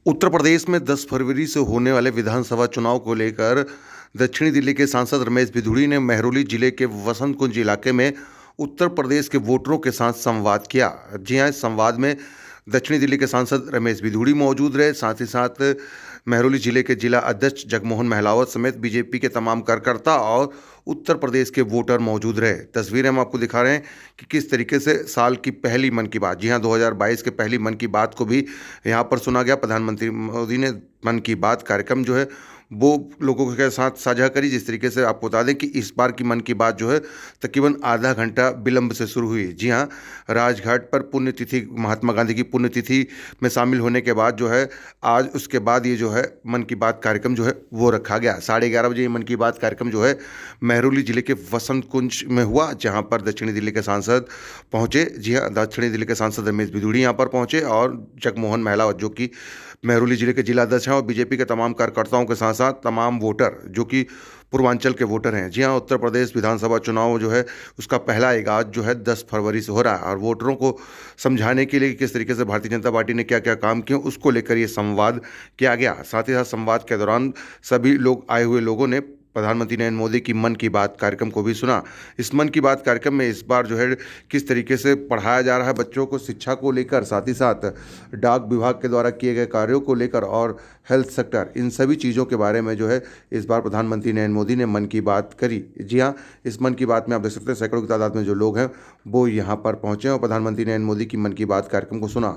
उत्तर प्रदेश में 10 फरवरी से होने वाले विधानसभा चुनाव को लेकर दक्षिणी दिल्ली के सांसद रमेश बिधूड़ी ने मेहरौली जिले के वसंत कुंज इलाके में उत्तर प्रदेश के वोटरों के साथ संवाद किया। जी हां, इस संवाद में दक्षिणी दिल्ली के सांसद रमेश बिधूड़ी मौजूद रहे। साथ ही साथ मेहरौली जिले के जिला अध्यक्ष जगमोहन महलावत समेत बीजेपी के तमाम कार्यकर्ता और उत्तर प्रदेश के वोटर मौजूद रहे। तस्वीरें हम आपको दिखा रहे हैं कि किस तरीके से साल की पहली मन की बात, जी हां, 2022 के पहली मन की बात को भी यहां पर सुना गया। प्रधानमंत्री मोदी ने मन की बात कार्यक्रम जो है वो लोगों के साथ साझा करी। जिस तरीके से आपको बता दें कि इस बार की मन की बात जो है तकरीबन आधा घंटा विलंब से शुरू हुई। जी हाँ, राजघाट पर पुण्यतिथि, महात्मा गांधी की पुण्यतिथि में शामिल होने के बाद जो है आज उसके बाद ये जो है मन की बात कार्यक्रम जो है वो रखा गया। 11:30 बजे ये मन की बात कार्यक्रम जो है मेहरौली जिले के वसंत कुंज में हुआ, जहाँ पर दक्षिणी दिल्ली के सांसद पहुँचे। जी हाँ, दक्षिणी दिल्ली के सांसद रमेश बिधूड़ी यहाँ पर पहुँचे और जगमोहन महलावत जो कि मेहरौली जिले के जिला अध्यक्ष हैं और बीजेपी के तमाम कार्यकर्ताओं के साथ साथ तमाम वोटर जो कि पूर्वांचल के वोटर हैं। जी हाँ, उत्तर प्रदेश विधानसभा चुनाव जो है उसका पहला आगाज जो है 10 फरवरी से हो रहा है और वोटरों को समझाने के लिए कि किस तरीके से भारतीय जनता पार्टी ने क्या क्या काम किए उसको लेकर ये संवाद किया गया। साथ ही साथ संवाद के दौरान सभी लोग आए हुए लोगों ने प्रधानमंत्री नरेंद्र मोदी की मन की बात कार्यक्रम को भी सुना। इस मन की बात कार्यक्रम में इस बार जो है किस तरीके से पढ़ाया जा रहा है बच्चों को शिक्षा को लेकर, साथ ही साथ डाक विभाग के द्वारा किए गए कार्यों को लेकर और हेल्थ सेक्टर, इन सभी चीज़ों के बारे में जो है इस बार प्रधानमंत्री नरेंद्र मोदी ने मन की बात करी। जी हाँ, इस मन की बात में आप देख सकते हैं सैकड़ों की तादाद में जो लोग हैं वो यहाँ पर पहुँचे और प्रधानमंत्री नरेंद्र मोदी की मन की बात कार्यक्रम को सुना।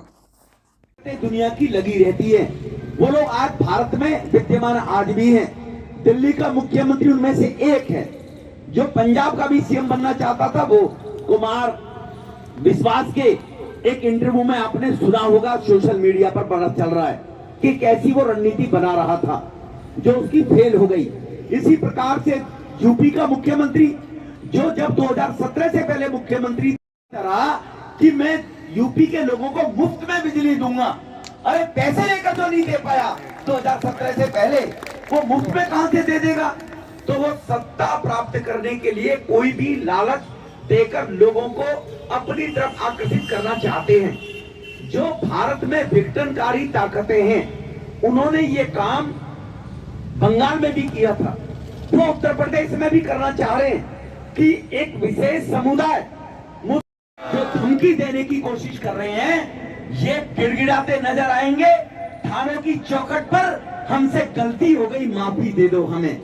दुनिया की लगी रहती है, वो लोग आज भारत में विद्यमान आज भी हैं। दिल्ली का मुख्यमंत्री उनमें से एक है। जो पंजाब का भी सीएम बनना चाहता था, वो कुमार विश्वास के एक इंटरव्यू में आपने सुना होगा, सोशल मीडिया पर पता चल रहा है कि कैसी वो रणनीति बना रहा था जो उसकी फेल हो गई। इसी प्रकार से यूपी का मुख्यमंत्री जो जब 2017 से पहले मुख्यमंत्री रहा कि मैं यूपी के लोगों को मुफ्त में बिजली दूंगा, अरे पैसे लेकर तो नहीं दे पाया 2017 से पहले, वो मुफ्त में कहां से दे देगा। तो वो सत्ता प्राप्त करने के लिए कोई भी लालच देकर लोगों को अपनी तरफ आकर्षित करना चाहते हैं। जो भारत में विघटनकारी ताकतें हैं, उन्होंने ये काम बंगाल में भी किया था, वो उत्तर प्रदेश में भी करना चाह रहे हैं कि एक विशेष समुदाय जो धमकी देने की कोशिश कर रहे हैं, ये गिड़गिड़ाते नजर आएंगे थानों की चौखट पर, हमसे गलती हो गई, माफी दे दो हमें।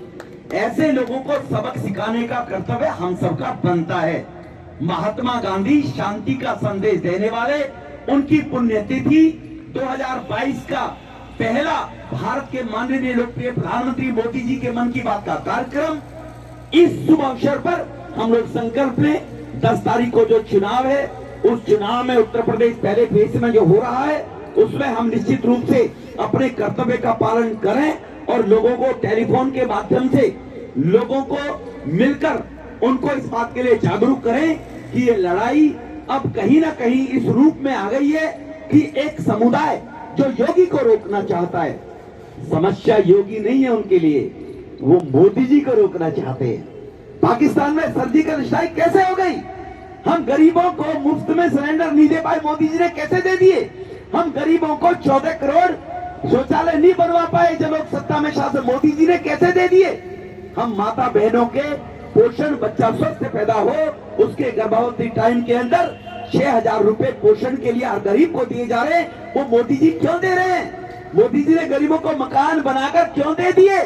ऐसे लोगों को सबक सिखाने का कर्तव्य हम सबका बनता है। महात्मा गांधी शांति का संदेश देने वाले, उनकी पुण्यतिथि 2022 का पहला भारत के माननीय लोकप्रिय प्रधानमंत्री मोदी जी के मन की बात का कार्यक्रम, इस शुभ अवसर पर हम लोग संकल्प लें 10 तारीख को जो चुनाव है, उस चुनाव में उत्तर प्रदेश पहले फेज में जो हो रहा है उसमें हम निश्चित रूप से अपने कर्तव्य का पालन करें और लोगों को टेलीफोन के माध्यम से लोगों को मिलकर उनको इस बात के लिए जागरूक करें कि ये लड़ाई अब कहीं ना कहीं इस रूप में आ गई है कि एक समुदाय जो योगी को रोकना चाहता है, समस्या योगी नहीं है उनके लिए, वो मोदी जी को रोकना चाहते हैं। पाकिस्तान में सर्जिकल स्ट्राइक कैसे हो गई? हम गरीबों को मुफ्त में सिलेंडर नहीं दे पाए, मोदी जी ने कैसे दे दिए? हम गरीबों को 14 करोड़ शौचालय नहीं बनवा पाए जब लोग सत्ता में शासन, मोदी जी ने कैसे दे दिए? हम माता बहनों के पोषण, बच्चा स्वस्थ पैदा हो उसके गर्भवती टाइम के अंदर 6,000 रुपए पोषण के लिए हर गरीब को दिए जा रहे हैं, वो मोदी जी क्यों दे रहे हैं? मोदी जी ने गरीबों को मकान बनाकर क्यों दे दिए?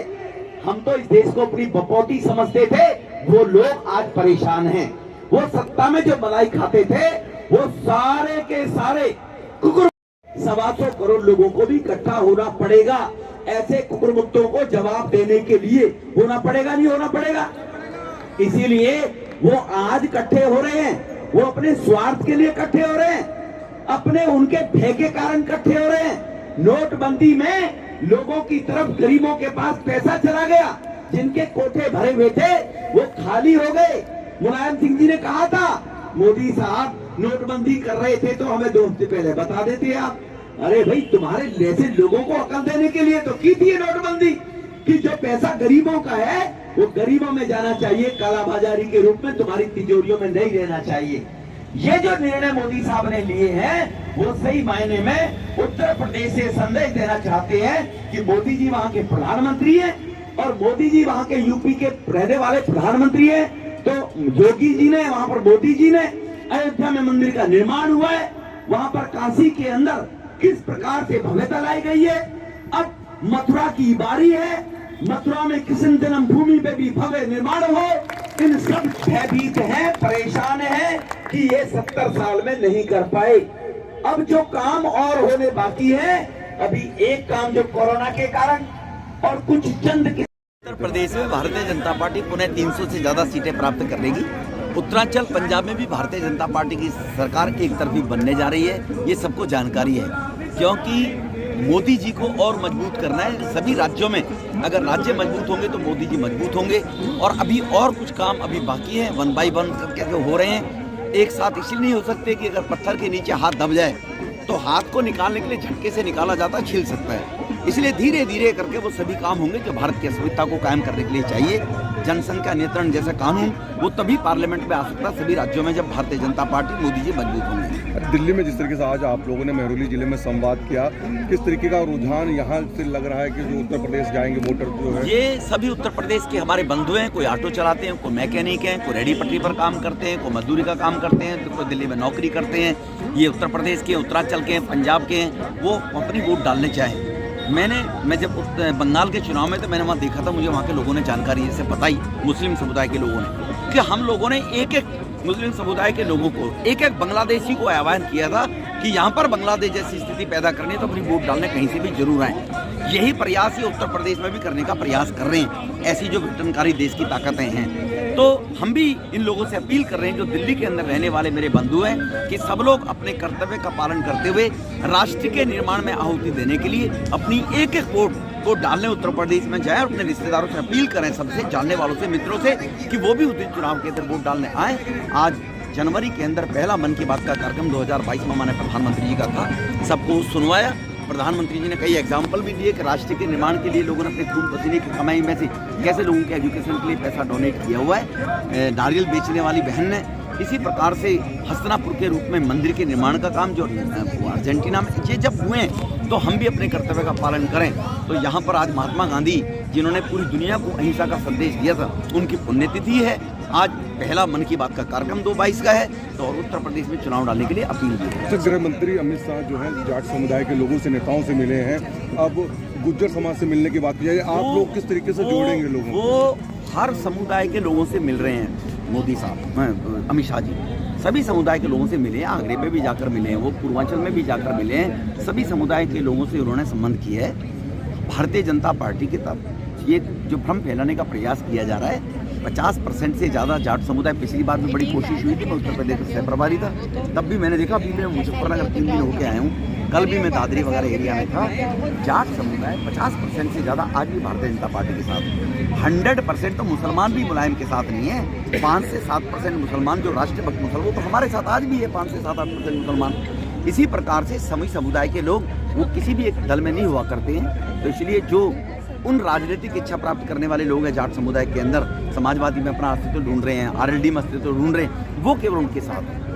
हम तो इस देश को अपनी बपौती समझते थे, वो लोग आज परेशान हैं। वो सत्ता में जो मलाई खाते थे वो सारे के सारे कुकुर, 125 करोड़ लोगों को भी इकट्ठा होना पड़ेगा। ऐसे कुकुरमुक्तों को जवाब देने के लिए होना पड़ेगा, नहीं होना पड़ेगा? इसीलिए वो आज इकट्ठे हो रहे हैं, वो अपने स्वार्थ के लिए इकट्ठे हो रहे हैं, अपने उनके भय के कारण इकट्ठे हो रहे हैं। नोटबंदी में लोगों की तरफ गरीबों के पास पैसा चला गया, जिनके कोठे भरे हुए थे वो खाली हो गए। मुलायम सिंह जी ने कहा था, मोदी साहब नोटबंदी कर रहे थे तो हमें 2 हफ्ते पहले बता देते आप। अरे भाई, तुम्हारे जैसे लोगों को अकल देने के लिए तो की थी नोटबंदी कि जो पैसा गरीबों का है वो गरीबों में जाना चाहिए, कालाबाजारी के रूप में तुम्हारी तिजोरियों में नहीं रहना चाहिए। ये जो निर्णय मोदी साहब ने लिए हैं वो सही मायने में उत्तर प्रदेश से संदेश देना चाहते हैं कि मोदी जी वहां के प्रधानमंत्री हैं और मोदी जी वहां के यूपी के रहने वाले प्रधानमंत्री हैं। तो योगी जी ने वहां पर, मोदी जी ने अयोध्या में मंदिर का निर्माण हुआ है, वहां पर काशी के अंदर किस प्रकार से भव्यता लाई गई है। अब मथुरा की बारी है, मथुरा में कृष्ण जन्मभूमि पे भी भव्य निर्माण हो। इन सब भयभीत हैं, परेशान हैं कि ये 70 साल में नहीं कर पाए। अब जो काम और होने बाकी है, अभी एक काम जो कोरोना के कारण और कुछ चंद के उत्तर प्रदेश में भारतीय जनता पार्टी पुनः 300 से ज्यादा सीटें प्राप्त कर लेगी। उत्तरांचल पंजाब में भी भारतीय जनता पार्टी की सरकार एक तरफी बनने जा रही है, ये सबको जानकारी है। क्योंकि मोदी जी को और मजबूत करना है सभी राज्यों में। अगर राज्य मजबूत होंगे तो मोदी जी मजबूत होंगे। और अभी और कुछ काम अभी बाकी है, 1 बाय 1 करके जो हो रहे हैं, एक साथ इसलिए नहीं हो सकते कि अगर पत्थर के नीचे हाथ दब जाए तो हाथ को निकालने के लिए झटके से निकाला जाता छिल सकता है। इसलिए धीरे धीरे करके वो सभी काम होंगे जो भारत की अस्मिता को कायम करने के लिए चाहिए। जनसंख्या नियंत्रण जैसा कानून वो तभी पार्लियामेंट में आ सकता है सभी राज्यों में जब भारतीय जनता पार्टी, मोदी जी मजबूत होंगे। दिल्ली में जिस तरीके से आज आप लोगों ने महरौली जिले में संवाद किया, किस तरीके का रुझान यहाँ से लग रहा है कि जो उत्तर प्रदेश जाएंगे वोटर जो है? ये सभी उत्तर प्रदेश के हमारे बंधु हैं। कोई ऑटो चलाते हैं, कोई मैकेनिक हैं, कोई रेडी पटरी पर काम करते हैं, कोई मजदूरी का काम करते हैं, तो कोई दिल्ली में नौकरी करते हैं। ये उत्तर प्रदेश के, उत्तरांचल के, पंजाब के हैं, वो अपनी वोट डालने चाहें। मैं जब बंगाल के चुनाव में तो मैंने वहाँ देखा था, मुझे वहाँ के लोगों ने जानकारी जैसे बताई, मुस्लिम समुदाय के लोगों ने, कि हम लोगों ने एक एक मुस्लिम समुदाय के लोगों को, एक एक बांग्लादेशी को आह्वान किया था कि यहाँ पर बांग्लादेश जैसी स्थिति पैदा करनी है तो अपनी वोट डालने कहीं से भी जरूर आए। यही प्रयास ये उत्तर प्रदेश में भी करने का प्रयास कर रहे हैं। ऐसी जो विघटनकारी देश की ताकतें हैं, तो हम भी इन लोगों से अपील कर रहे हैं जो दिल्ली के अंदर रहने वाले मेरे बंधु हैं कि सब लोग अपने कर्तव्य का पालन करते हुए राष्ट्र के निर्माण में आहुति देने के लिए अपनी एक एक वोट को डालने उत्तर प्रदेश में जाए और अपने रिश्तेदारों से अपील करें, सबसे जानने वालों से, मित्रों से, कि वो भी उस दिन चुनाव के अंदर वोट डालने आए। आज जनवरी के अंदर पहला मन की बात का कार्यक्रम 2022 में माननीय प्रधानमंत्री जी का था, सबको सुनवाया। प्रधानमंत्री जी ने कई एग्जाम्पल भी दिए कि राष्ट्र के निर्माण के लिए लोगों ने अपने खून पसीने की कमाई में से कैसे लोगों के एजुकेशन के लिए पैसा डोनेट किया हुआ है। नारियल बेचने वाली बहन ने इसी प्रकार से हस्तिनापुर के रूप में मंदिर के निर्माण का काम जो अर्जेंटीना में, ये जब हुए तो हम भी अपने कर्तव्य का पालन करें। तो यहाँ पर आज महात्मा गांधी जिन्होंने पूरी दुनिया को अहिंसा का संदेश दिया था, उनकी पुण्यतिथि है। आज पहला मन की बात का कार्यक्रम 2022 का है, तो और उत्तर प्रदेश में चुनाव डालने के लिए अपील की है। गृह मंत्री अमित शाह जो है जाट समुदाय के लोगों से, नेताओं से मिले हैं, अब गुज्जर समाज से मिलने की बात की जाए, आप लोग किस तरीके से जोड़ेंगे लोगों को? वो हर समुदाय के लोगों से मिल रहे हैं मोदी साहब, अमित शाह जी सभी समुदाय के लोगों से मिले हैं। आगरे में भी जाकर मिले हैं, वो पूर्वांचल में भी जाकर मिले हैं। सभी समुदाय के लोगों से उन्होंने संबंध किया है। भारतीय जनता पार्टी की तरफ ये जो भ्रम फैलाने का प्रयास किया जा रहा है, 50% से ज़्यादा जाट समुदाय, पिछली बार भी बड़ी कोशिश हुई थी, मैं उत्तर प्रदेश में सहप्रभारी था, तब भी मैंने देखा। अभी मैं मुजफ्फरनगर 3 दिन होकर आया हूँ, कल भी मैं दादरी वगैरह एरिया में था। जाट समुदाय 50% से ज़्यादा आज भी भारतीय जनता पार्टी के साथ। 100% तो मुसलमान भी मुलायम के साथ नहीं है। 5 से 7% मुसलमान जो राष्ट्रभक्त मुसलमान, वो तो हमारे साथ आज भी है, 5 से 7-8% मुसलमान। इसी प्रकार से सभी समुदाय के लोग वो किसी भी एक दल में नहीं हुआ करते हैं। तो इसलिए जो उन राजनीतिक इच्छा प्राप्त करने वाले लोग हैं जाट समुदाय के अंदर, समाजवादी में अपना अस्तित्व ढूंढ रहे हैं, आरएलडी में अस्तित्व ढूंढ रहे हैं, वो केवल उनके साथ हैं।